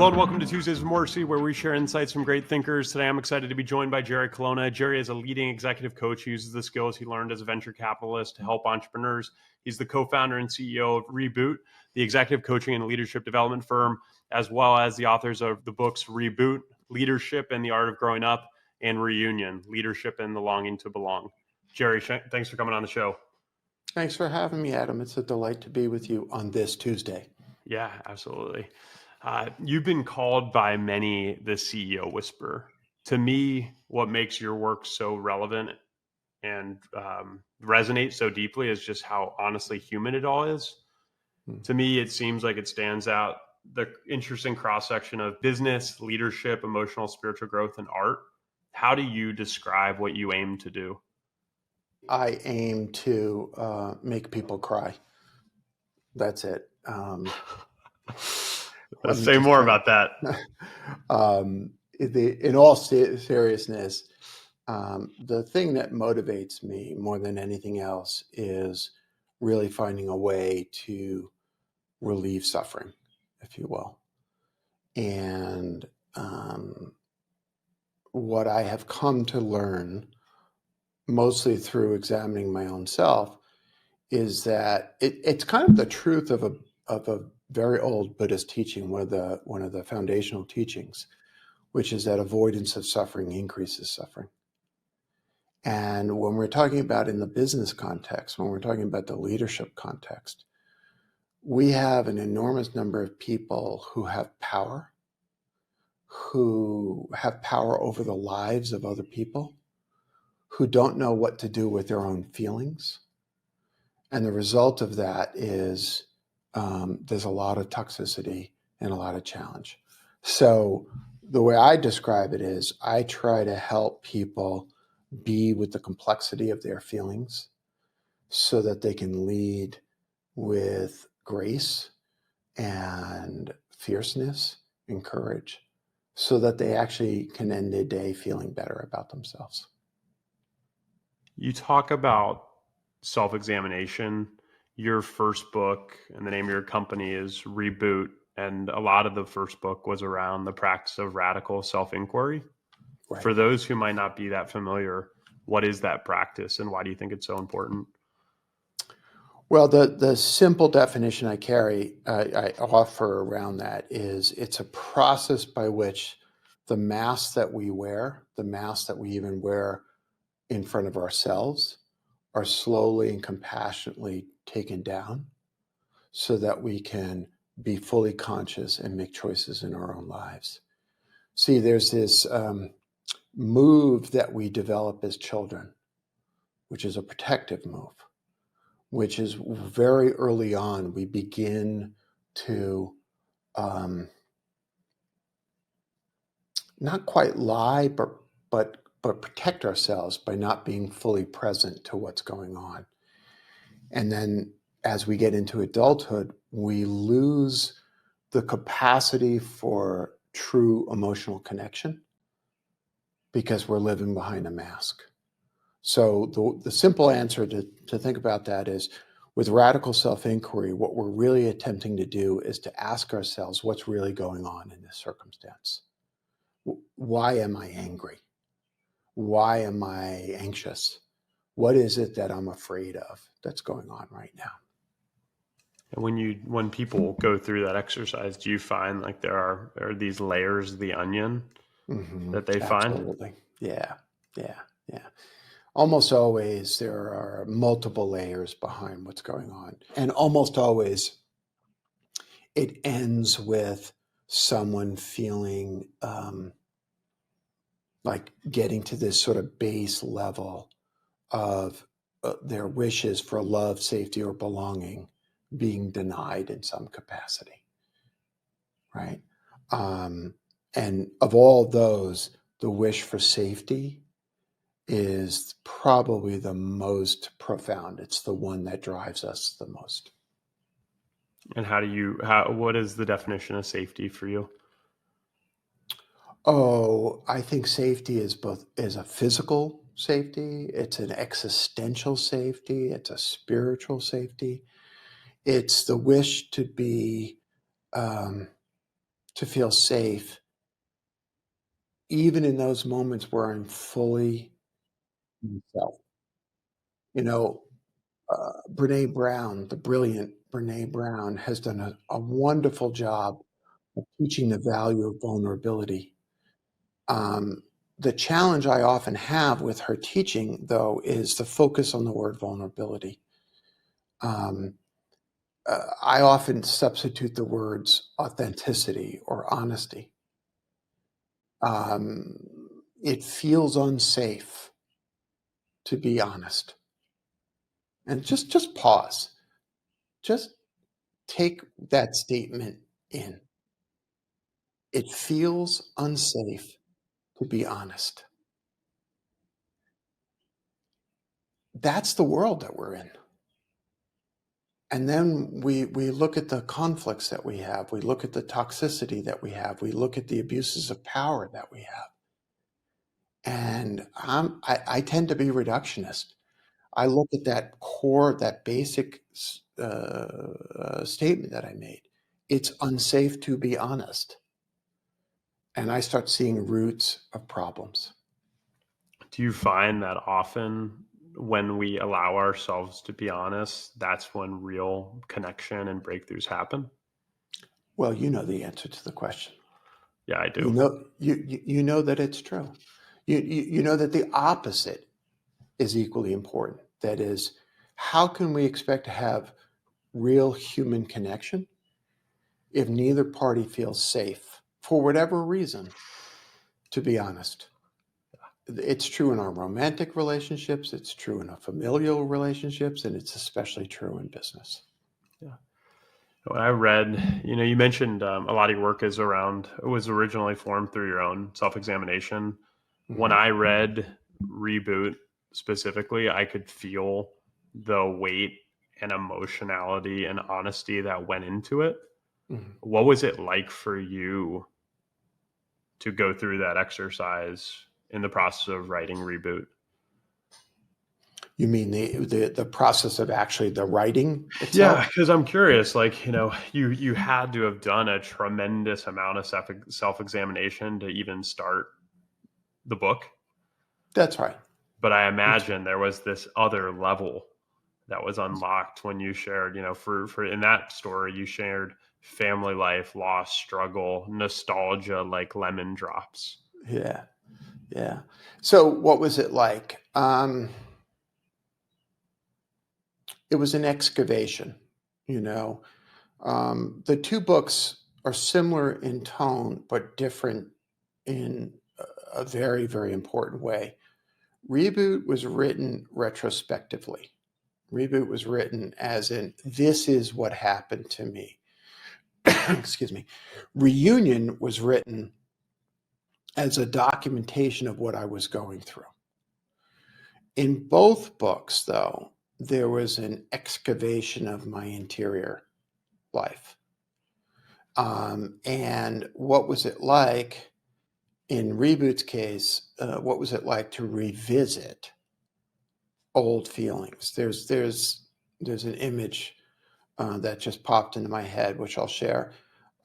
Hello and welcome to Tuesdays with Morrissey, where we share insights from great thinkers. Today I'm excited to be joined by Jerry Colonna. Jerry is a leading executive coach who uses the skills he learned as a venture capitalist to help entrepreneurs. He's the co-founder and CEO of Reboot, the executive coaching and leadership development firm, as well as the authors of the books Reboot, Leadership and the Art of Growing Up, and Reunion, Leadership and the Longing to Belong. Jerry, thanks for coming on the show. Thanks for having me, Adam. It's a delight to be with you on this Tuesday. Yeah, absolutely. You've been called by many the CEO whisperer. To me, what makes your work so relevant and resonate so deeply is just how honestly human it all is. To me, it seems like it stands out the interesting cross-section of business, leadership, emotional, spiritual growth, and art. How do you describe what you aim to do? I aim to make people cry. That's it. Let's say more about that. In all seriousness, the thing that motivates me more than anything else is really finding a way to relieve suffering, if you will. And what I have come to learn, mostly through examining my own self, is that it's kind of the truth of a very old Buddhist teaching, one of the foundational teachings, which is that avoidance of suffering increases suffering. And when we're talking about in the business context, when we're talking about the leadership context, we have an enormous number of people who have power over the lives of other people, who don't know what to do with their own feelings. And the result of that is there's a lot of toxicity and a lot of challenge. So the way I describe it is I try to help people be with the complexity of their feelings so that they can lead with grace and fierceness and courage so that they actually can end their day feeling better about themselves. You talk about self-examination. Your first book and the name of your company is Reboot. And a lot of the first book was around the practice of radical self-inquiry. Right. For those who might not be that familiar, what is that practice and why do you think it's so important? Well, the simple definition I offer around that is it's a process by which the masks that we wear, the masks that we even wear in front of ourselves, are slowly and compassionately taken down so that we can be fully conscious and make choices in our own lives. See, there's this move that we develop as children, which is a protective move, which is very early on, we begin to not quite lie, but protect ourselves by not being fully present to what's going on. And then as we get into adulthood, we lose the capacity for true emotional connection because we're living behind a mask. So the simple answer to think about that is, with radical self-inquiry, what we're really attempting to do is to ask ourselves what's really going on in this circumstance. Why am I angry? Why am I anxious? What is it that I'm afraid of that's going on right now? And when people go through that exercise, do you find like there are these layers of the onion that they find? Absolutely. Yeah. Almost always there are multiple layers behind what's going on. And almost always it ends with someone feeling like getting to this sort of base level of their wishes for love, safety, or belonging being denied in some capacity, right? And of all those, the wish for safety is probably the most profound. It's the one that drives us the most. And what is the definition of safety for you? Oh, I think safety is a physical safety. It's an existential safety. It's a spiritual safety. It's the wish to be to feel safe, even in those moments where I'm fully myself. You know, Brene Brown, the brilliant Brene Brown, has done a wonderful job of teaching the value of vulnerability. Um, the challenge I often have with her teaching, though, is the focus on the word vulnerability. Um, I often substitute the words authenticity or honesty. Um, it feels unsafe to be honest. And just pause. Just take that statement in. It feels unsafe to be honest. That's the world that we're in. And then we look at the conflicts that we have. We look at the toxicity that we have. We look at the abuses of power that we have. And I tend to be reductionist. I look at that core, that basic statement that I made. It's unsafe to be honest. And I start seeing roots of problems. Do you find that often when we allow ourselves to be honest, that's when real connection and breakthroughs happen? Well, you know the answer to the question. Yeah, I You do. know, you know that it's true. You know that the opposite is equally important. That is, how can we expect to have real human connection if neither party feels safe for whatever reason to be honest? It's true in our romantic relationships, it's true in our familial relationships, and it's especially true in business. Yeah. When I read, you mentioned a lot of your work is around, it was originally formed through your own self examination. When Mhm. I read Reboot specifically, I could feel the weight and emotionality and honesty that went into it. Mhm. What was it like for you to go through that exercise in the process of writing Reboot? You mean the process of actually the writing Yeah, itself? because I'm curious. Like, you had to have done a tremendous amount of self examination to even start the book. That's right. But I That's imagine there was this other level that was unlocked when you shared. For in that story, you shared family life, loss, struggle, nostalgia, like lemon drops. yeah, yeah. So what was it like? It was an excavation, you know. The two books are similar in tone, but different in a very, very important way. Reboot was written retrospectively. Reboot was written as in, this is what happened to me. Excuse me. Reunion was written as a documentation of what I was going through. In both books, though, there was an excavation of my interior life. And what was it like in Reboot's case? What was it like to revisit old feelings? There's an image that just popped into my head, which I'll share,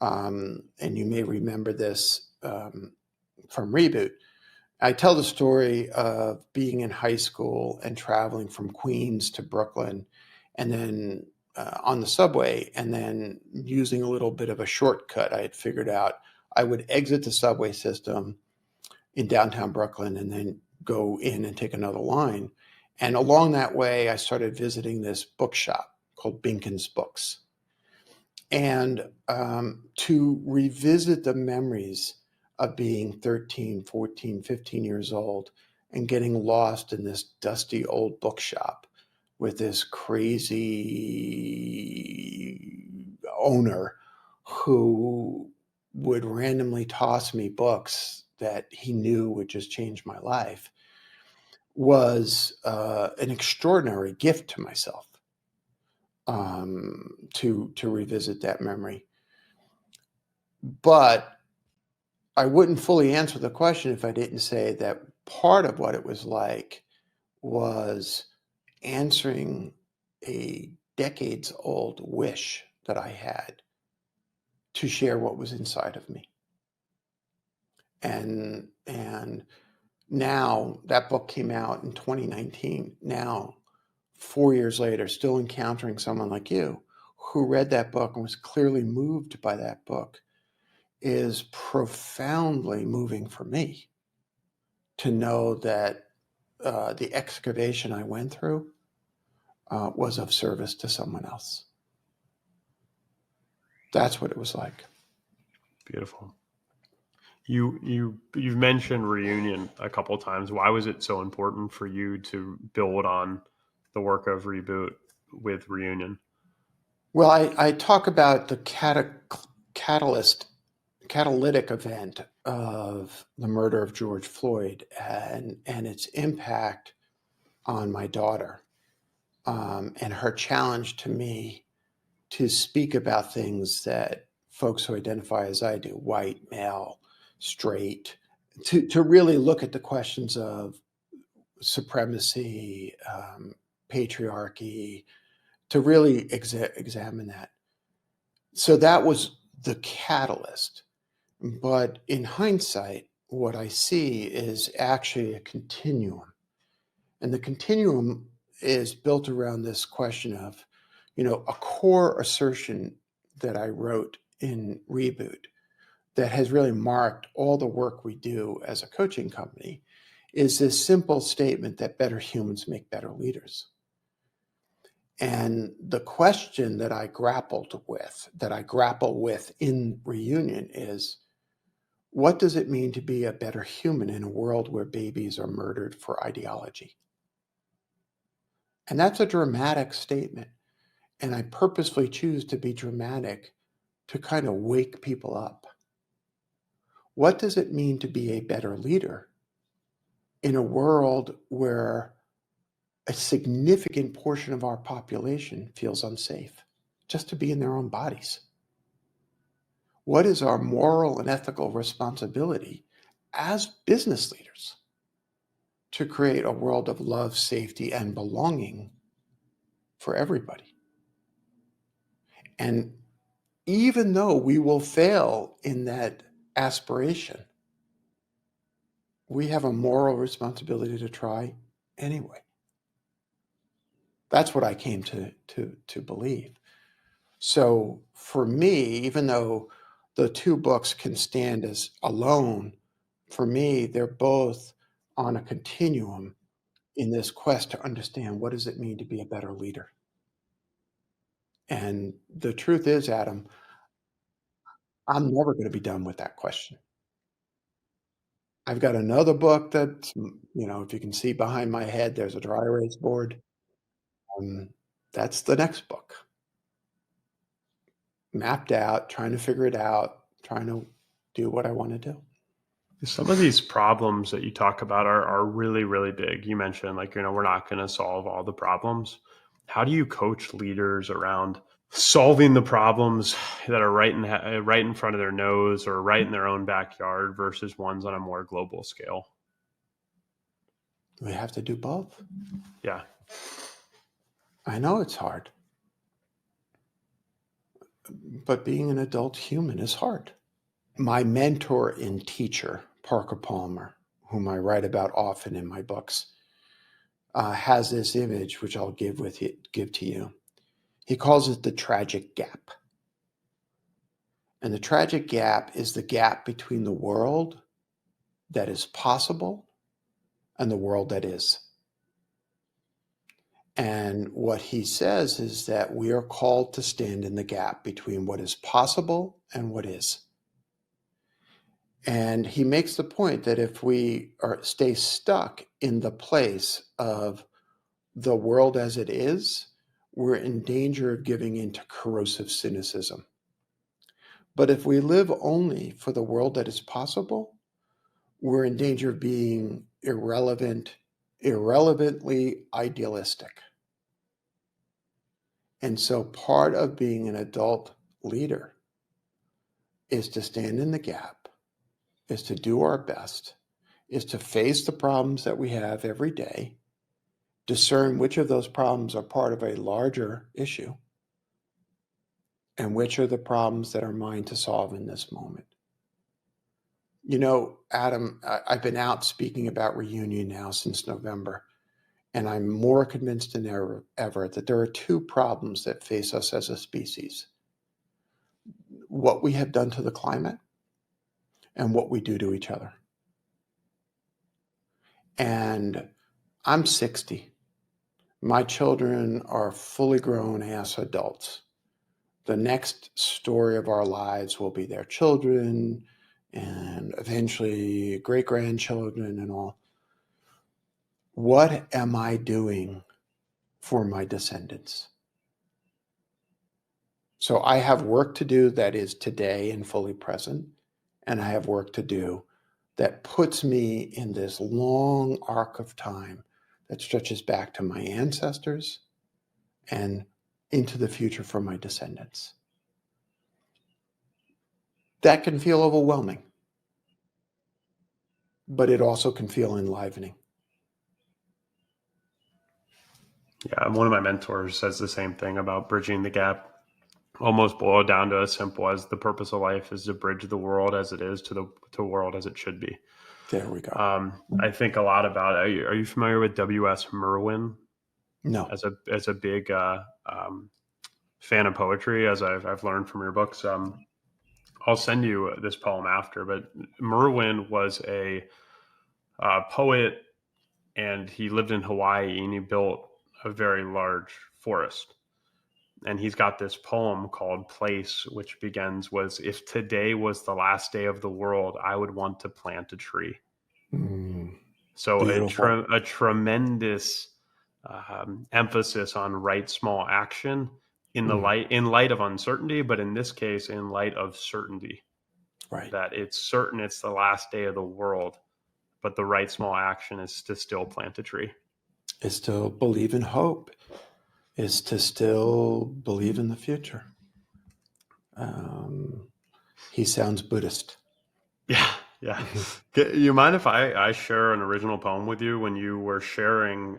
and you may remember this from Reboot. I tell the story of being in high school and traveling from Queens to Brooklyn, and then on the subway, and then using a little bit of a shortcut I had figured out. I would exit the subway system in downtown Brooklyn and then go in and take another line. And along that way, I started visiting this bookshop called Binken's Books. And to revisit the memories of being 13, 14, 15 years old and getting lost in this dusty old bookshop with this crazy owner who would randomly toss me books that he knew would just change my life was an extraordinary gift to myself, to revisit that memory. But I wouldn't fully answer the question if I didn't say that part of what it was like was answering a decades old wish that I had to share what was inside of me. And now that book came out in 2019. Now, 4 years later, still encountering someone like you who read that book and was clearly moved by that book is profoundly moving for me to know that the excavation I went through was of service to someone else. That's what it was like. Beautiful. You've mentioned reunion a couple of times. Why was it so important for you to build on the work of Reboot with reunion? Well, I talk about the catalytic event of the murder of George Floyd and its impact on my daughter, and her challenge to me to speak about things that folks who identify as I do, white, male, straight, to really look at the questions of supremacy, patriarchy, to really examine that. So that was the catalyst. But in hindsight, what I see is actually a continuum. And the continuum is built around this question of, a core assertion that I wrote in Reboot that has really marked all the work we do as a coaching company is this simple statement that better humans make better leaders. And the question that I grapple with in reunion is, what does it mean to be a better human in a world where babies are murdered for ideology? And that's a dramatic statement. And I purposefully choose to be dramatic to kind of wake people up. What does it mean to be a better leader in a world where a significant portion of our population feels unsafe just to be in their own bodies? What is our moral and ethical responsibility as business leaders to create a world of love, safety, and belonging for everybody? And even though we will fail in that aspiration, we have a moral responsibility to try anyway. That's what I came to believe. So for me, even though the two books can stand as alone, for me, they're both on a continuum in this quest to understand what does it mean to be a better leader. And the truth is, Adam, I'm never going to be done with that question. I've got another book that's, if you can see behind my head, there's a dry erase board. That's the next book. Mapped out, trying to figure it out, trying to do what I want to do. Some of these problems that you talk about are really, really big. You mentioned we're not going to solve all the problems. How do you coach leaders around solving the problems that are right in front of their nose or right in their own backyard versus ones on a more global scale? We have to do both. Yeah. I know it's hard. But being an adult human is hard. My mentor and teacher, Parker Palmer, whom I write about often in my books, has this image which I'll give to you. He calls it the tragic gap. And the tragic gap is the gap between the world that is possible and the world that is. And what he says is that we are called to stand in the gap between what is possible and what is. And he makes the point that if we stay stuck in the place of the world as it is, we're in danger of giving into corrosive cynicism. But if we live only for the world that is possible, we're in danger of being irrelevantly idealistic. And so part of being an adult leader is to stand in the gap, is to do our best, is to face the problems that we have every day, discern which of those problems are part of a larger issue, and which are the problems that are mine to solve in this moment. Adam, I've been out speaking about reunion now since November, and I'm more convinced than ever that there are two problems that face us as a species: what we have done to the climate and what we do to each other. And I'm 60. My children are fully grown ass adults. The next story of our lives will be their children and eventually great-grandchildren and all. What am I doing for my descendants? So I have work to do that is today and fully present, and I have work to do that puts me in this long arc of time that stretches back to my ancestors and into the future for my descendants. That can feel overwhelming, but it also can feel enlivening. Yeah, one of my mentors says the same thing about bridging the gap. Almost boiled down to as simple as the purpose of life is to bridge the world as it is to the world as it should be. There we go. I think a lot about. Are you familiar with W.S. Merwin? No. As a big fan of poetry, as I've learned from your books. I'll send you this poem after. But Merwin was a poet, and he lived in Hawaii, and he built a very large forest. And he's got this poem called Place, which begins was, if today was the last day of the world, I would want to plant a tree. So a tremendous emphasis on right small action in light of uncertainty, but in this case, in light of certainty. Right. That it's certain it's the last day of the world, but the right small action is to still plant a tree. Is to believe in hope. Is to still believe in the future. He sounds Buddhist. Yeah. You mind if I share an original poem with you when you were sharing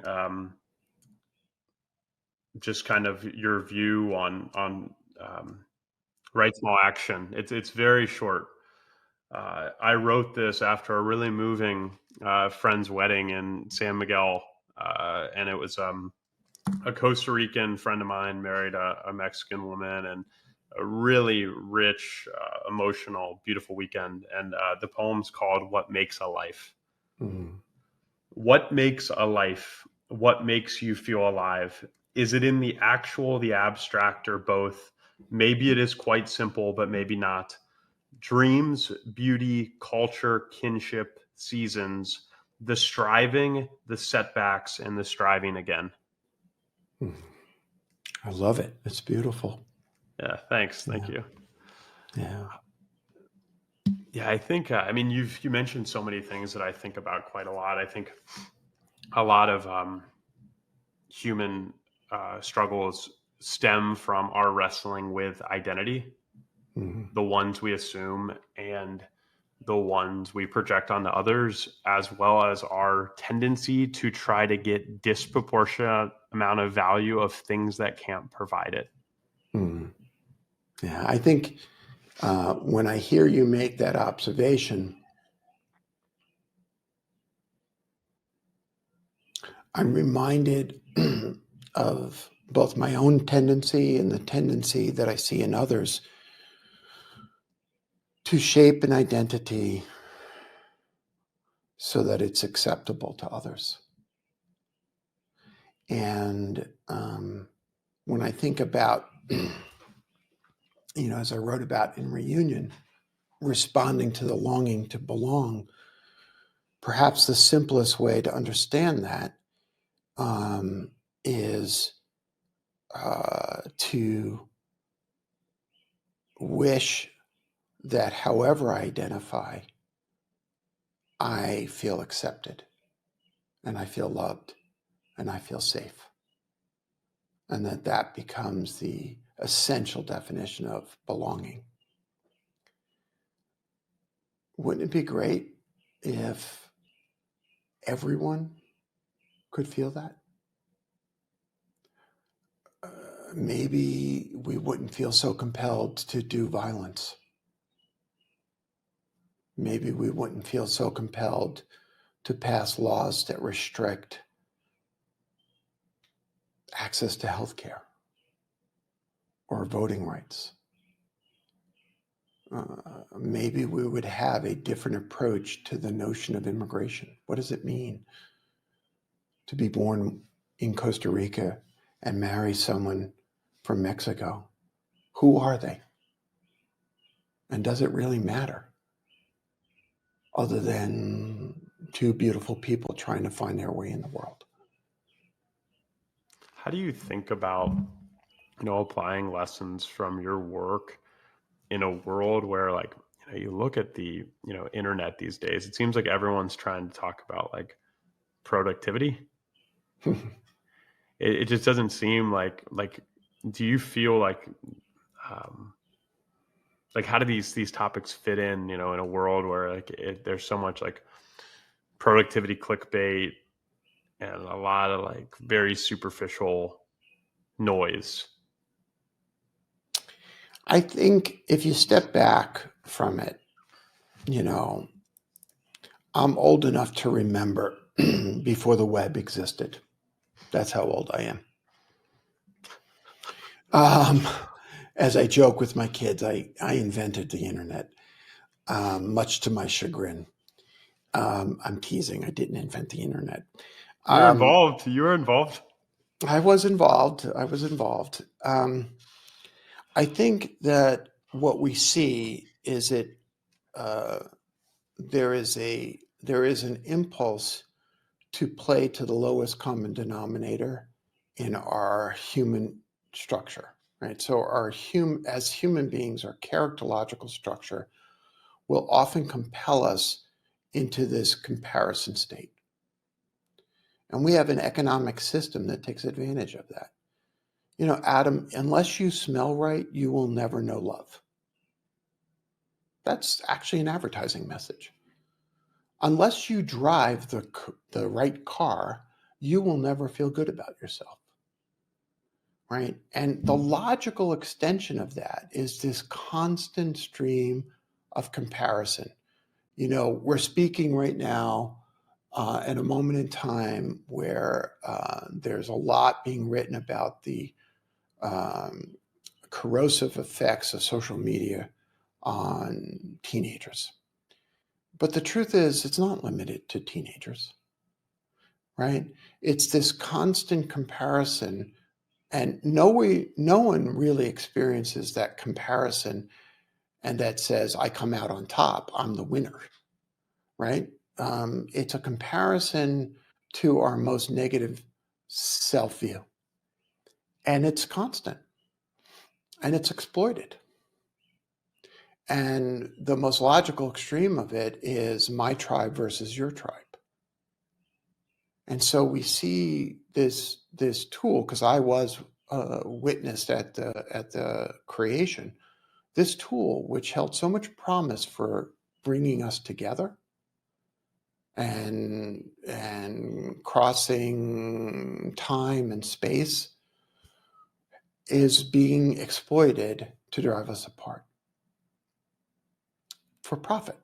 just kind of your view on right small action? It's very short. I wrote this after a really moving friend's wedding in San Miguel, and it was a Costa Rican friend of mine married a Mexican woman, and a really rich, emotional, beautiful weekend. And the poem's called "What Makes a Life." What makes a life? What makes you feel alive? Is it in the actual, the abstract, or both? Maybe it is quite simple, but maybe not. Dreams, beauty, culture, kinship, seasons, the striving, the setbacks, and the striving again. I love it. It's beautiful. Yeah, thanks. Thank you. Yeah. Yeah, I think, you mentioned so many things that I think about quite a lot. I think a lot of human struggles stem from our wrestling with identity, the ones we assume and the ones we project onto others, as well as our tendency to try to get disproportionate amount of value of things that can't provide it. Yeah, I think when I hear you make that observation, I'm reminded of both my own tendency and the tendency that I see in others to shape an identity so that it's acceptable to others. And when I think about, as I wrote about in Reunion, responding to the longing to belong, perhaps the simplest way to understand that is to wish that however I identify, I feel accepted and I feel loved and I feel safe. And that becomes the essential definition of belonging. Wouldn't it be great if everyone could feel that? maybe we wouldn't feel so compelled to do violence. Maybe we wouldn't feel so compelled to pass laws that restrict access to health care or voting rights. Maybe we would have a different approach to the notion of immigration. What does it mean to be born in Costa Rica and marry someone from Mexico? Who are they? And does it really matter? Other than two beautiful people trying to find their way in the world. How do you think about, applying lessons from your work in a world where, like, you look at the, internet these days, it seems like everyone's trying to talk about like productivity. It just doesn't seem like, do you feel um, like how do these topics fit in a world where like there's so much like productivity clickbait and a lot of like very superficial noise? I think if you step back from it, I'm old enough to remember before the web existed. That's how old I am. As I joke with my kids, I invented the internet, much to my chagrin. I'm teasing. I didn't invent the internet. You're involved. You were involved. I was involved. I think that what we see is that there is an impulse to play to the lowest common denominator in our human structure, right? So as human beings, our characterological structure will often compel us into this comparison state. And we have an economic system that takes advantage of that. Adam, unless you smell right, you will never know love. That's actually an advertising message. Unless you drive the right car, you will never feel good about yourself, right? And the logical extension of that is this constant stream of comparison. We're speaking right now at a moment in time where there's a lot being written about the corrosive effects of social media on teenagers. But the truth is, it's not limited to teenagers, right? It's this constant comparison, and no one really experiences that comparison and that says, I come out on top, I'm the winner, right? It's a comparison to our most negative self-view. And it's constant and it's exploited. And the most logical extreme of it is my tribe versus your tribe. And so we see this tool, because I was witnessed at the creation, this tool which held so much promise for bringing us together and crossing time and space, is being exploited to drive us apart for profit.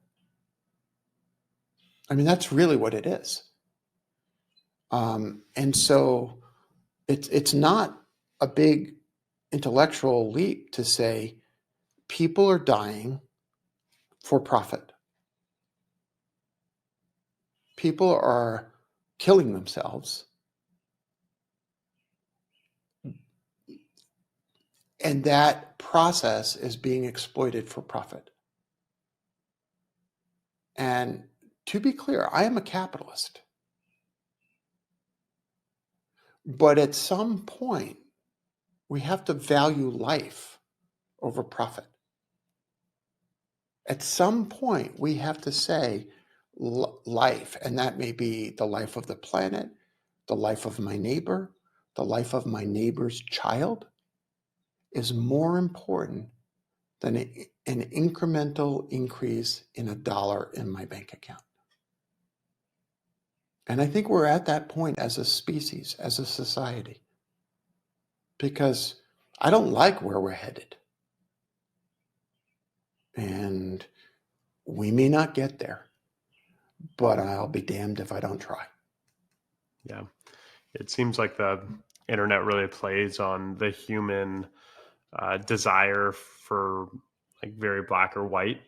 I mean, that's really what it is. And so it's not a big intellectual leap to say people are dying for profit. People are killing themselves, and that process is being exploited for profit. And to be clear, I am a capitalist. But at some point, we have to value life over profit. At some point, we have to say life, and that may be the life of the planet, the life of my neighbor, the life of my neighbor's child, is more important than an incremental increase in $1 in my bank account. And I think we're at that point as a species, as a society, because I don't like where we're headed. And we may not get there, but I'll be damned if I don't try. Yeah. It seems like the internet really plays on the human desire for like very black or white,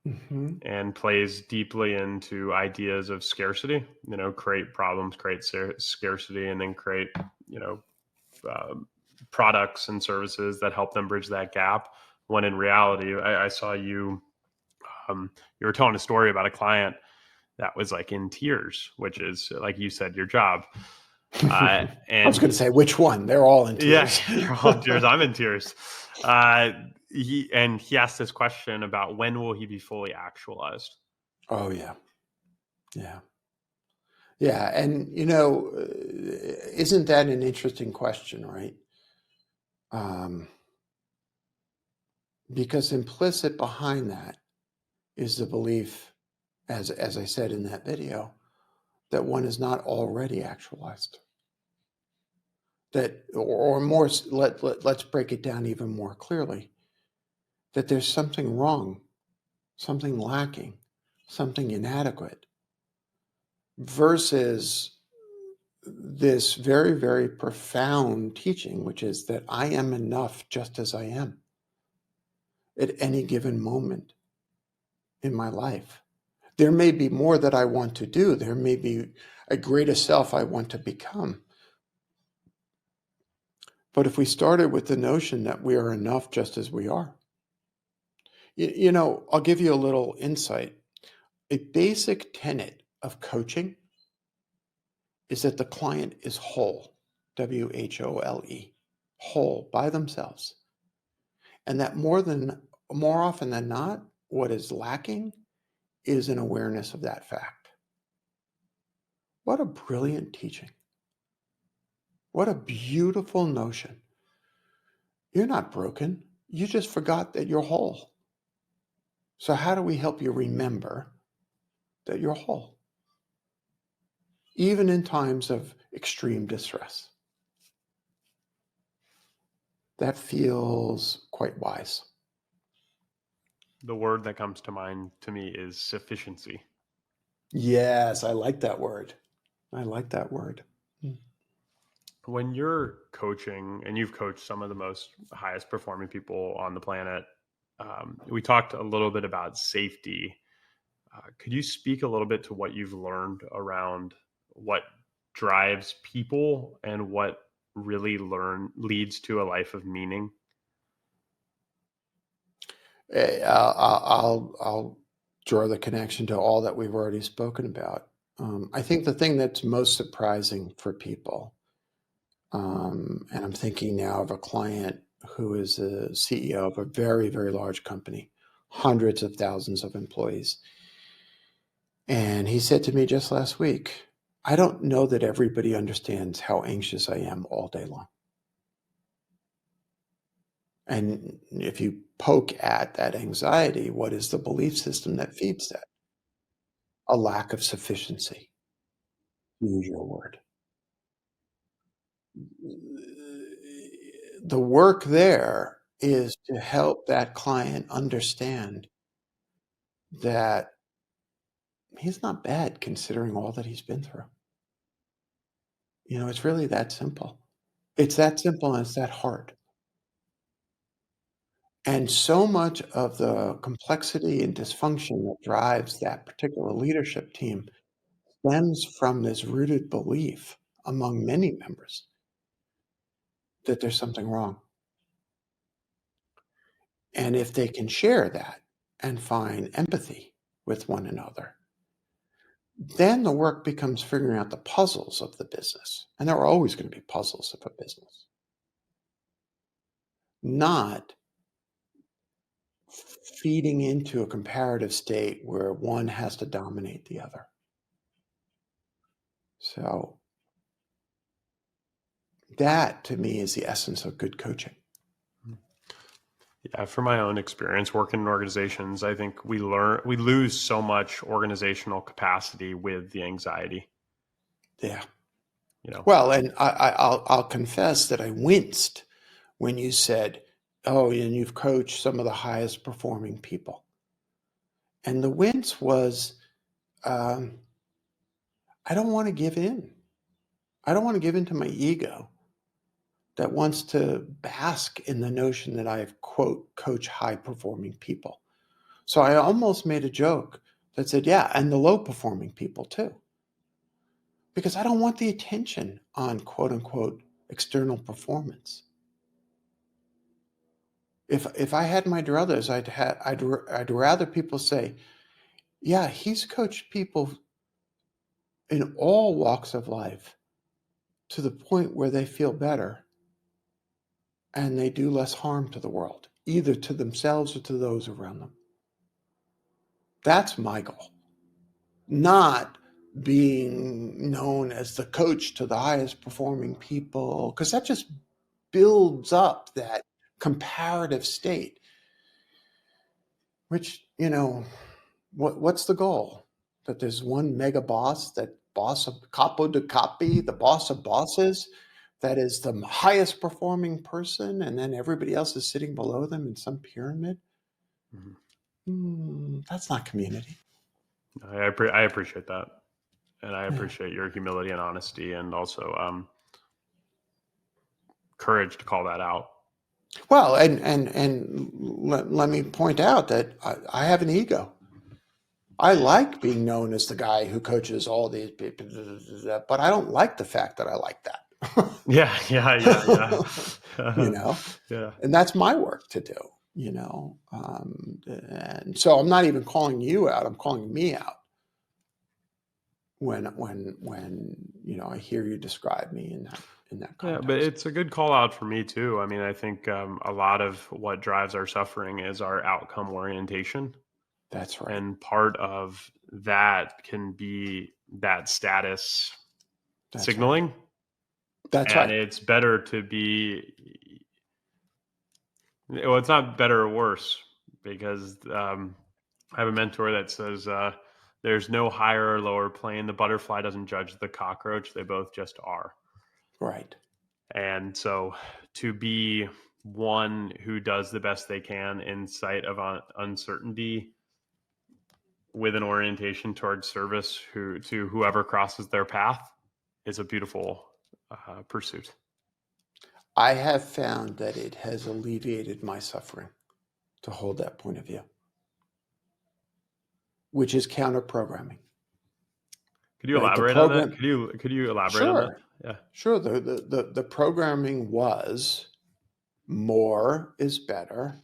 Mm-hmm. and plays deeply into ideas of scarcity. Create problems, create scarcity, and then create uh, products and services that help them bridge that gap. When in reality, I saw you you were telling a story about a client that was like in tears, which is, like you said, your job. I was And going to say, which one? They're all in yeah, tears. you're all in tears. I'm in tears. He asked this question about when will he be fully actualized. Oh, yeah. Yeah. Yeah. And, isn't that an interesting question, right? Because implicit behind that is the belief, as I said in that video, that one is not already actualized. That, or more, let's break it down even more clearly, that there's something wrong, something lacking, something inadequate, versus this very, very profound teaching, which is that I am enough just as I am at any given moment in my life. There may be more that I want to do. There may be a greater self I want to become. But if we started with the notion that we are enough just as we are, I'll give you a little insight. A basic tenet of coaching is that the client is whole, WHOLE, whole by themselves. And that more often than not, what is lacking is an awareness of that fact. What a brilliant teaching. What a beautiful notion. You're not broken. You just forgot that you're whole. So how do we help you remember that you're whole? Even in times of extreme distress. That feels quite wise. The word that comes to mind to me is sufficiency. Yes, I like that word. I like that word. When you're coaching, and you've coached some of the most highest performing people on the planet, we talked a little bit about safety. Could you speak a little bit to what you've learned around what drives people and what really leads to a life of meaning? I'll draw the connection to all that we've already spoken about. I think the thing that's most surprising for people, and I'm thinking now of a client who is a CEO of a very, very large company, hundreds of thousands of employees. And he said to me just last week, I don't know that everybody understands how anxious I am all day long. And if you poke at that anxiety, what is the belief system that feeds that? A lack of sufficiency, to use your word. The work there is to help that client understand that he's not bad considering all that he's been through. It's really that simple. It's that simple and it's that hard. And so much of the complexity and dysfunction that drives that particular leadership team stems from this rooted belief among many members that there's something wrong. And if they can share that and find empathy with one another, then the work becomes figuring out the puzzles of the business. And there are always going to be puzzles of a business, not feeding into a comparative state where one has to dominate the other. So that to me is the essence of good coaching. Yeah, from my own experience working in organizations, I think we lose so much organizational capacity with the anxiety. Yeah. You know, Well, and I'll confess that I winced when you said, oh, and you've coached some of the highest performing people. And the wince was, I don't want to give in. I don't want to give in to my ego that wants to bask in the notion that I've, quote, coach high performing people. So I almost made a joke that said, yeah, and the low performing people too. Because I don't want the attention on, quote unquote, external performance. If I had my druthers, I'd rather people say, yeah, he's coached people in all walks of life to the point where they feel better and they do less harm to the world, either to themselves or to those around them. That's my goal. Not being known as the coach to the highest performing people, because that just builds up that comparative state, which, what's the goal? That there's one mega boss, that boss of capo de capi, the boss of bosses, that is the highest performing person, and then everybody else is sitting below them in some pyramid. That's not community. I appreciate that, and I appreciate your humility and honesty, and also courage to call that out. Well, and let me point out that I have an ego. I like being known as the guy who coaches all these people, but I don't like the fact that I like that. Yeah. Yeah. And that's my work to do, and so I'm not even calling you out. I'm calling me out when I hear you describe me in that context. Yeah, but it's a good call out for me too. I mean, I think a lot of what drives our suffering is our outcome orientation. That's right. And part of that can be that status signaling. Right. That's right. And it's better to be, well, it's not better or worse, because I have a mentor that says there's no higher or lower plane. The butterfly doesn't judge the cockroach. They both just are. Right. And so to be one who does the best they can in sight of uncertainty, with an orientation towards service to whoever crosses their path, is a beautiful pursuit. I have found that it has alleviated my suffering to hold that point of view, which is counter programming. Could you elaborate on that? Could you elaborate on that? Yeah. Sure. The programming was more is better,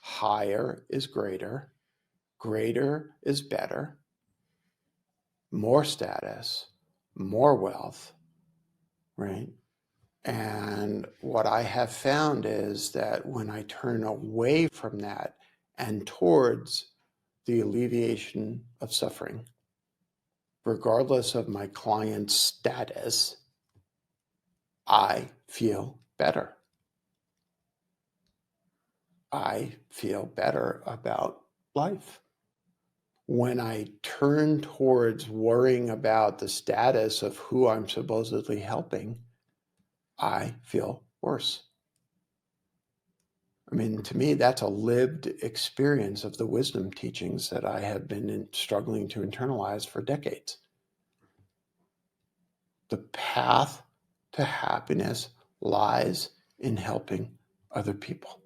higher is greater, greater is better, more status, more wealth, right? And what I have found is that when I turn away from that and towards the alleviation of suffering, regardless of my client's status, I feel better. I feel better about life. When I turn towards worrying about the status of who I'm supposedly helping, I feel worse. I mean, to me, that's a lived experience of the wisdom teachings that I have been struggling to internalize for decades. The path to happiness lies in helping other people.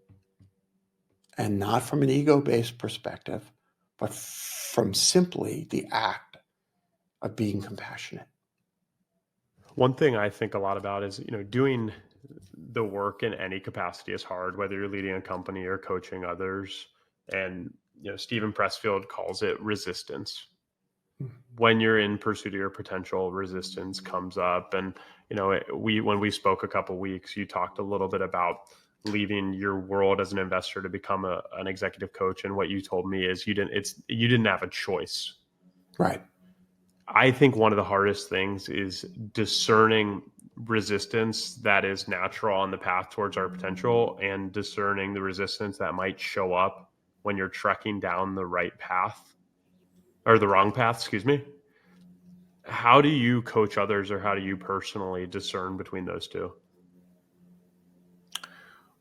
And not from an ego-based perspective, but from simply the act of being compassionate. One thing I think a lot about is, doing the work in any capacity is hard, whether you're leading a company or coaching others. And, Stephen Pressfield calls it resistance. When you're in pursuit of your potential, resistance comes up. And, when we spoke a couple of weeks, you talked a little bit about leaving your world as an investor to become an executive coach. And what you told me is you didn't have a choice. Right. I think one of the hardest things is discerning resistance that is natural on the path towards our potential, and discerning the resistance that might show up when you're trekking down the right path, or the wrong path, excuse me. How do you coach others, or how do you personally discern between those two?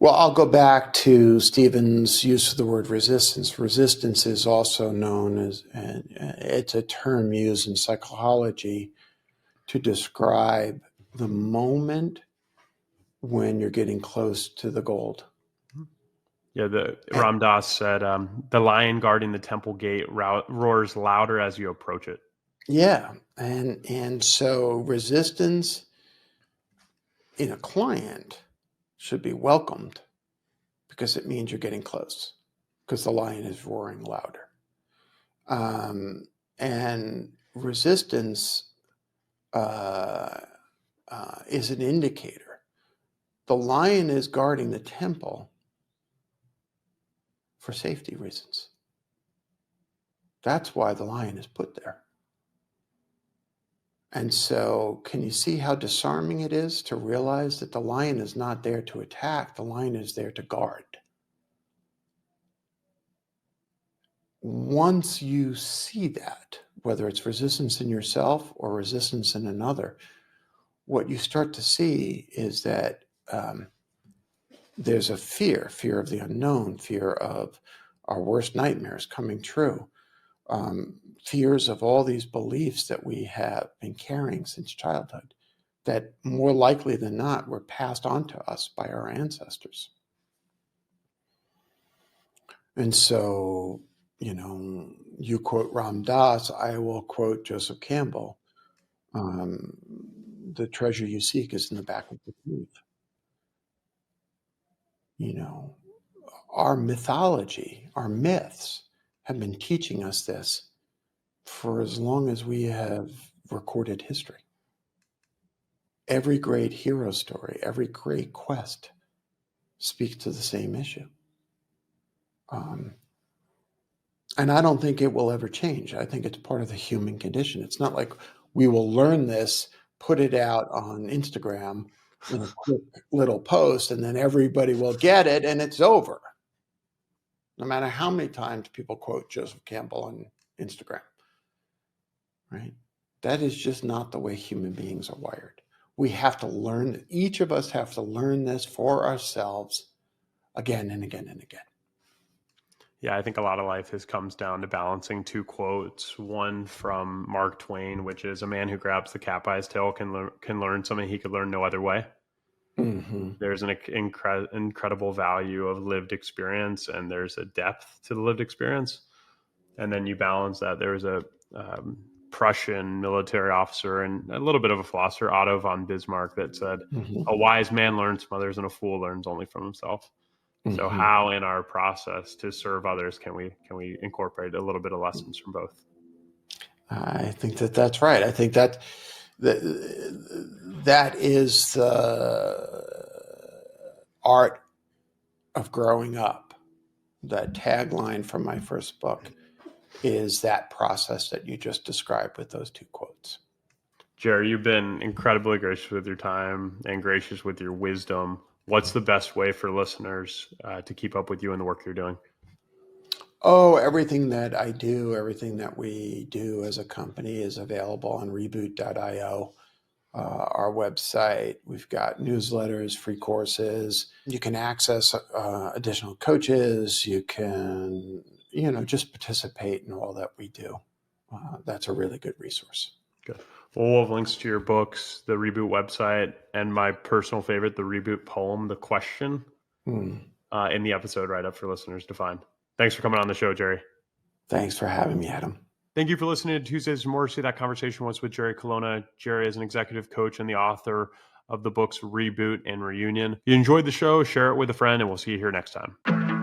Well, I'll go back to Stephen's use of the word resistance. Resistance is also known as, and it's a term used in psychology to describe the moment when you're getting close to the gold. Yeah, Ram Dass said, the lion guarding the temple gate roars louder as you approach it. Yeah, and so resistance in a client should be welcomed because it means you're getting close because the lion is roaring louder. And resistance is an indicator. The lion is guarding the temple for safety reasons. That's why the lion is put there. And so, can you see how disarming it is to realize that the lion is not there to attack, the lion is there to guard? Once you see that, whether it's resistance in yourself or resistance in another, what you start to see is that there's a fear of the unknown, fear of our worst nightmares coming true, fears of all these beliefs that we have been carrying since childhood that more likely than not were passed on to us by our ancestors. And so, you quote Ram Dass, I will quote Joseph Campbell. The treasure you seek is in the back of the cave. Our mythology, our myths have been teaching us this for as long as we have recorded history. Every great hero story, every great quest speaks to the same issue. And I don't think it will ever change. I think it's part of the human condition. It's not like we will learn this, put it out on Instagram in a quick little post, and then everybody will get it and it's over. No matter how many times people quote Joseph Campbell on Instagram, right? That is just not the way human beings are wired. We have to learn, each of us have to learn this for ourselves again and again and again. Yeah, I think a lot of life comes down to balancing two quotes. One from Mark Twain, which is, a man who grabs the cat by his tail can learn something he could learn no other way. Mm-hmm. There's an incredible value of lived experience, and there's a depth to the lived experience. And then you balance that. There was a Prussian military officer and a little bit of a philosopher, Otto von Bismarck, that said, a wise man learns from others and a fool learns only from himself. So how in our process to serve others can we incorporate a little bit of lessons from both? I think that's right. I think that is the art of growing up. That tagline from my first book is that process that you just described with those two quotes. Jerry, you've been incredibly gracious with your time and gracious with your wisdom. What's the best way for listeners to keep up with you and the work you're doing? Oh, everything that I do, everything that we do as a company is available on reboot.io, our website. We've got newsletters, free courses. You can access additional coaches. You can, just participate in all that we do. That's a really good resource. Good. Well, we'll have links to your books, the Reboot website, and my personal favorite, the Reboot poem, The Question, in the episode write-up for listeners to find. Thanks for coming on the show, Jerry. Thanks for having me, Adam. Thank you for listening to Tuesdays with Morrissey. That conversation was with Jerry Colonna. Jerry is an executive coach and the author of the books Reboot and Reunion. If you enjoyed the show, share it with a friend, and we'll see you here next time.